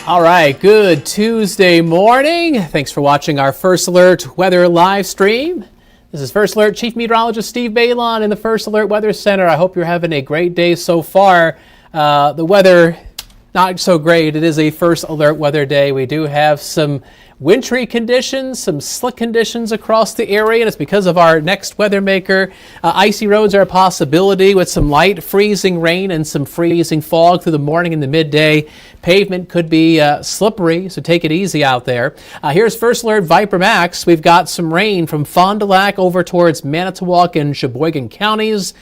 All right, good Tuesday morning. Thanks for watching our First Alert Weather live stream. This is First Alert Chief Meteorologist Steve Beylon in the First Alert Weather Center. I hope you're having a great day so far. The weather, not so great. It is a First Alert weather day. We do have some wintry conditions, some slick conditions across the area, and it's because of our next weather maker. Icy roads are a possibility with some light freezing rain and some freezing fog through the morning and the midday. Pavement could be slippery, so take it easy out there. Here's First Alert Viper Max. We've got some rain from Fond du Lac over towards Manitowoc and Sheboygan counties.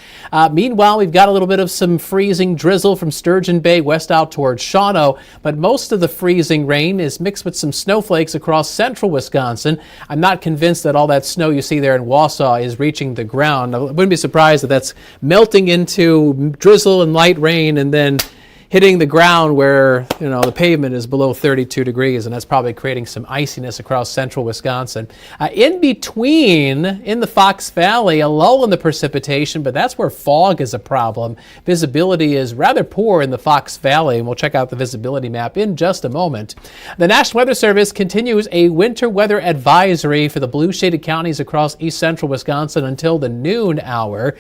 Meanwhile, we've got a little bit of some freezing drizzle from Sturgeon Bay west out towards Shawano, but most of the freezing rain is mixed with some snowflakes across central Wisconsin. I'm not convinced that all that snow you see there in Wausau is reaching the ground. I wouldn't be surprised if that's melting into drizzle and light rain and then hitting the ground where, the pavement is below 32 degrees, and that's probably creating some iciness across central Wisconsin. In between, in the Fox Valley, a lull in the precipitation, but that's where fog is a problem. Visibility is rather poor in the Fox Valley, and we'll check out the visibility map in just a moment. The National Weather Service continues a winter weather advisory for the blue shaded counties across east central Wisconsin until the noon hour.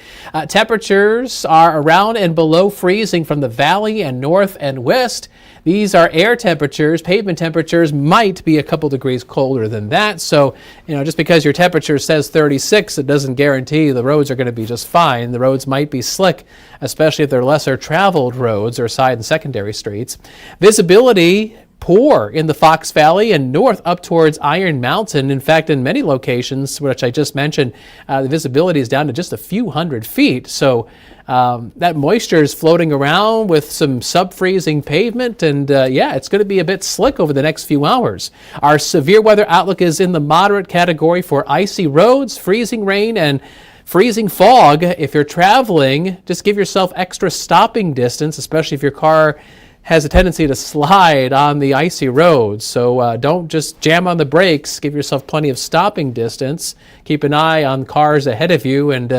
Temperatures are around and below freezing from the valley and north and west. These are air temperatures. Pavement temperatures might be a couple degrees colder than that. So, just because your temperature says 36, it doesn't guarantee the roads are going to be just fine. The roads might be slick, especially if they're lesser traveled roads or side and secondary streets. Visibility poor in the Fox Valley and north up towards Iron Mountain. In fact, in many locations, which I just mentioned, the visibility is down to just a few hundred feet. So that moisture is floating around with some sub-freezing pavement, and it's going to be a bit slick over the next few hours. Our severe weather outlook is in the moderate category for icy roads, freezing rain, and freezing fog. If you're traveling, just give yourself extra stopping distance, especially if your car has a tendency to slide on the icy roads. So don't just jam on the brakes. Give yourself plenty of stopping distance. Keep an eye on cars ahead of you. And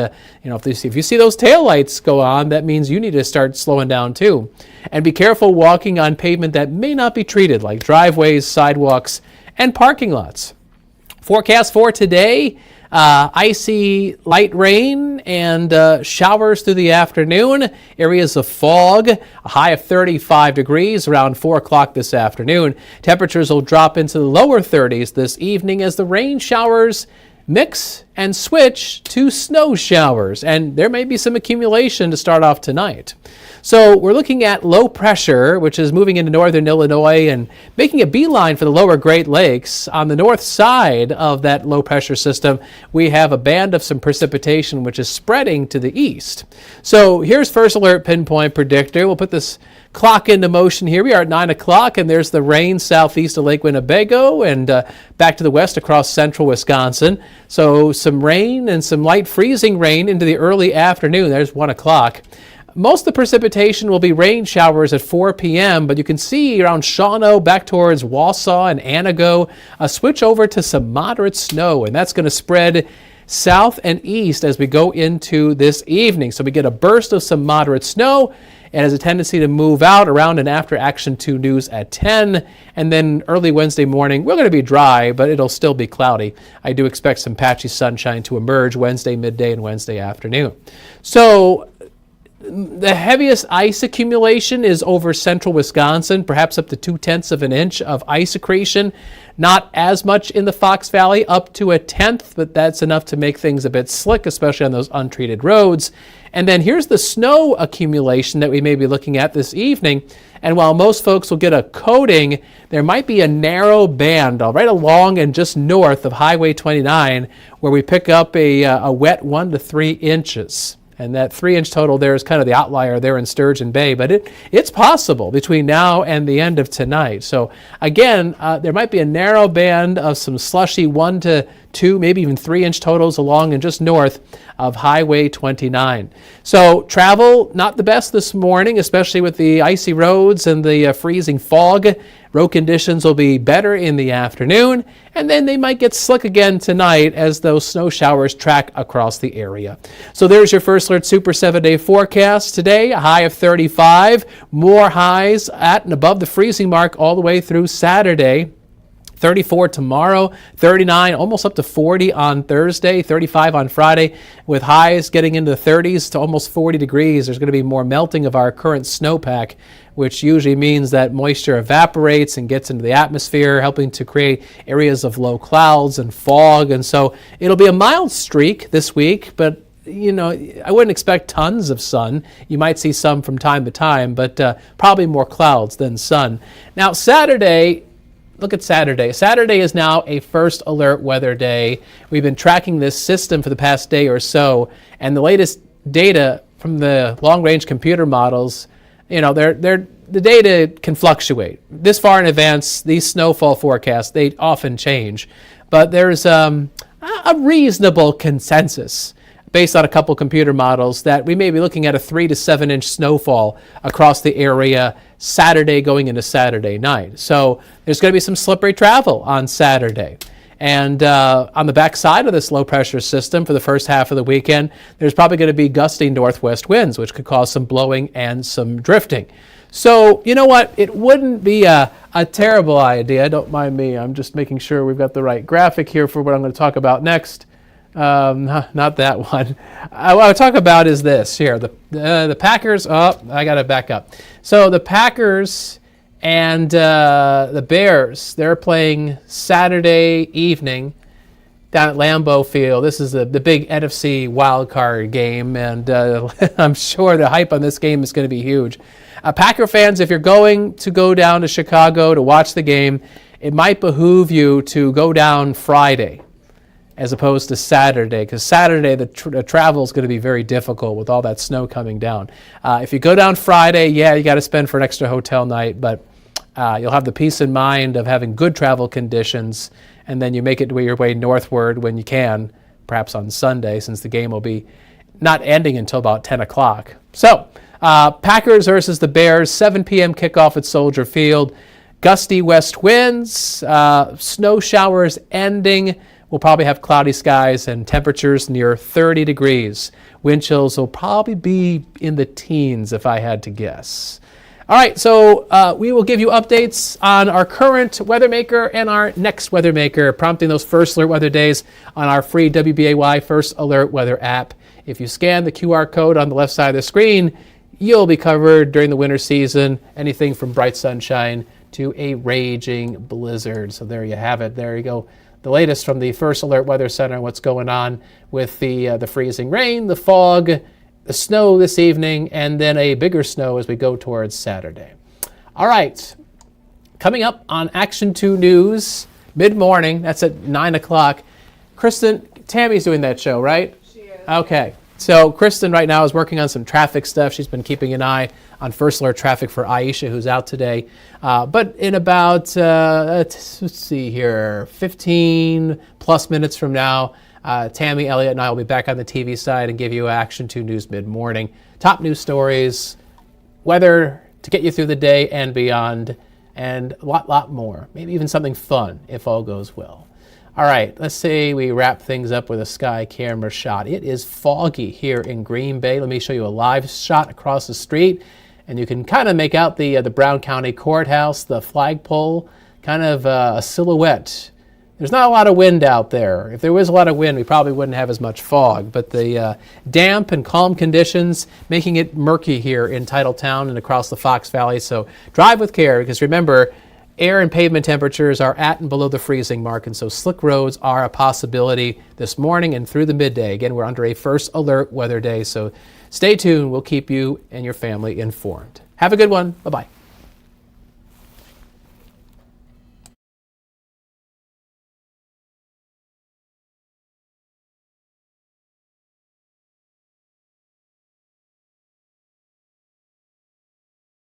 if you see those taillights go on, that means you need to start slowing down too. And be careful walking on pavement that may not be treated, like driveways, sidewalks, and parking lots. Forecast for today: icy light rain and showers through the afternoon. Areas of fog, a high of 35 degrees around 4 o'clock this afternoon. Temperatures will drop into the lower 30s this evening as the rain showers mix and switch to snow showers, and there may be some accumulation to start off tonight. So we're looking at low pressure, which is moving into northern Illinois and making a beeline for the lower Great Lakes. On the north side of that low pressure system, we have a band of some precipitation which is spreading to the east. So here's First Alert Pinpoint Predictor. We'll put this clock into motion here. We are at 9 o'clock, and there's the rain southeast of Lake Winnebago and back to the west across central Wisconsin. So some rain and some light freezing rain into the early afternoon. There's 1 o'clock. Most of the precipitation will be rain showers at 4 p.m., but you can see around Shawano, back towards Wausau and Anago, a switch over to some moderate snow, and that's going to spread south and east as we go into this evening. So we get a burst of some moderate snow, and has a tendency to move out around and after Action 2 News at 10. And then early Wednesday morning, we're going to be dry, but it'll still be cloudy. I do expect some patchy sunshine to emerge Wednesday midday and Wednesday afternoon. So the heaviest ice accumulation is over central Wisconsin, perhaps up to 0.2 of an inch of ice accretion. Not as much in the Fox Valley, up to 1/10, but that's enough to make things a bit slick, especially on those untreated roads. And then here's the snow accumulation that we may be looking at this evening. And while most folks will get a coating, there might be a narrow band right along and just north of Highway 29 where we pick up a wet 1 to 3 inches. And that 3-inch total there is kind of the outlier there in Sturgeon Bay, but it's possible between now and the end of tonight. So again, there might be a narrow band of some slushy 1 to 2, maybe even 3-inch totals along and just north of Highway 29. So travel not the best this morning, especially with the icy roads and the freezing fog. Road conditions will be better in the afternoon, and then they might get slick again tonight as those snow showers track across the area. So there's your First Alert Super 7-day forecast. Today, a high of 35, more highs at and above the freezing mark all the way through Saturday. 34 tomorrow, 39, almost up to 40 on Thursday, 35 on Friday, with highs getting into the 30s to almost 40 degrees. There's going to be more melting of our current snowpack, which usually means that moisture evaporates and gets into the atmosphere, helping to create areas of low clouds and fog. And so it'll be a mild streak this week, but I wouldn't expect tons of sun. You might see some from time to time, but probably more clouds than sun. Now, Saturday, look at Saturday. Saturday is now a First Alert weather day. We've been tracking this system for the past day or so, and the latest data from the long-range computer models, the data can fluctuate. This far in advance, these snowfall forecasts, they often change. But there's a reasonable consensus based on a couple computer models that we may be looking at a 3 to 7 inch snowfall across the area Saturday going into Saturday night. So there's going to be some slippery travel on Saturday. And on the back side of this low pressure system for the first half of the weekend, there's probably going to be gusting northwest winds, which could cause some blowing and some drifting. So you know what? It wouldn't be a terrible idea. Don't mind me. I'm just making sure we've got the right graphic here for what I'm going to talk about next. Not that one. What I talk about is this here. The Packers. Oh, I got to back up. So the Packers and the Bears, they're playing Saturday evening down at Lambeau Field. This is the big NFC wild card game, and I'm sure the hype on this game is going to be huge. Packer fans, if you're going to go down to Chicago to watch the game, it might behoove you to go down Friday as opposed to Saturday, because Saturday the travel is going to be very difficult with all that snow coming down. If you go down Friday, yeah, you got to spend for an extra hotel night, but you'll have the peace of mind of having good travel conditions, and then you make it your way northward when you can, perhaps on Sunday, since the game will be not ending until about 10 o'clock. So, Packers versus the Bears, 7 p.m. kickoff at Soldier Field. Gusty west winds, snow showers ending. We'll probably have cloudy skies and temperatures near 30 degrees. Wind chills will probably be in the teens if I had to guess. All right, so we will give you updates on our current weather maker and our next weather maker, prompting those First Alert weather days on our free WBAY First Alert weather app. If you scan the QR code on the left side of the screen, you'll be covered during the winter season, anything from bright sunshine to a raging blizzard. So there you have it. There you go. The latest from the First Alert Weather Center on what's going on with the freezing rain, the fog, the snow this evening, and then a bigger snow as we go towards Saturday. All right, coming up on Action 2 News, mid-morning, that's at 9 o'clock. Kristen, Tammy's doing that show, right? She is. Okay. So Kristen right now is working on some traffic stuff. She's been keeping an eye on First Alert traffic for Aisha, who's out today. But in about, let's see here, 15 plus minutes from now, Tammy, Elliott, and I will be back on the TV side and give you Action 2 News mid-morning. Top news stories, weather to get you through the day and beyond, and a lot more. Maybe even something fun if all goes well. All right, let's say we wrap things up with a sky camera shot. It is foggy here in Green Bay. Let me show you a live shot across the street, and you can kind of make out the Brown County Courthouse, the flagpole, kind of a silhouette. There's not a lot of wind out there. If there was a lot of wind, we probably wouldn't have as much fog, but the damp and calm conditions making it murky here in Titletown and across the Fox Valley. So drive with care, because remember, air and pavement temperatures are at and below the freezing mark, and so slick roads are a possibility this morning and through the midday. Again, we're under a First Alert weather day, so stay tuned. We'll keep you and your family informed. Have a good one. Bye-bye.